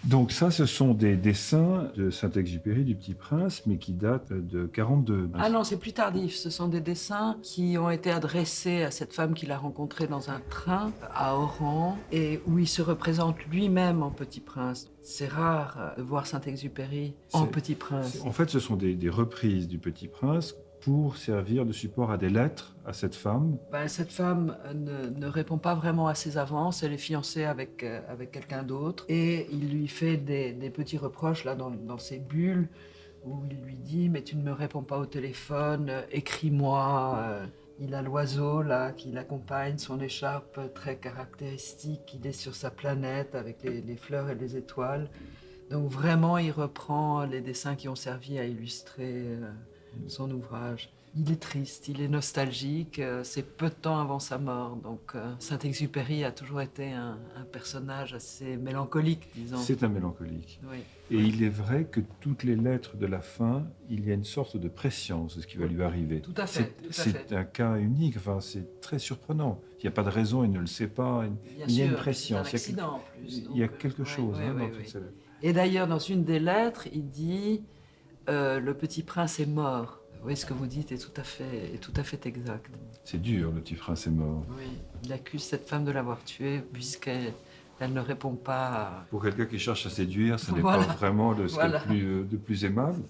Donc ça, ce sont des dessins de Saint-Exupéry, du Petit Prince, mais qui datent de 42. Ah non, c'est plus tardif. Ce sont des dessins qui ont été adressés à cette femme qu'il a rencontrée dans un train à Oran et où il se représente lui-même en Petit Prince. C'est rare de voir Saint-Exupéry en Petit Prince. En fait, ce sont des reprises du Petit Prince pour servir de support à des lettres à cette femme. Ben, cette femme ne répond pas vraiment à ses avances. Elle est fiancée avec quelqu'un d'autre. Et il lui fait des petits reproches là, dans ses bulles où il lui dit « Mais tu ne me réponds pas au téléphone, écris-moi ». Il a l'oiseau là qui l'accompagne, son écharpe très caractéristique. Il est sur sa planète avec les fleurs et les étoiles. Donc vraiment, il reprend les dessins qui ont servi à illustrer son ouvrage. Il est triste, il est nostalgique, c'est peu de temps avant sa mort. Donc Saint-Exupéry a toujours été un personnage assez mélancolique, disons. C'est un mélancolique. Oui. Et il est vrai que toutes les lettres de la fin, il y a une sorte de prescience de ce qui va lui arriver. Tout à fait. C'est un cas unique, enfin, c'est très surprenant. Il n'y a pas de raison, il ne le sait pas. Bien il y a sûr, une prescience. c'est un accident en plus. Il y a quelque chose dans toutes ces lettres. Et d'ailleurs, dans une des lettres, il dit le petit prince est mort. Oui, ce que vous dites est tout à fait exact. C'est dur, le petit prince est mort. Oui, il accuse cette femme de l'avoir tué puisqu'elle ne répond pas. Pour quelqu'un qui cherche à séduire, ce n'est Voilà. pas vraiment ce qu'il y a Voilà. de plus aimable.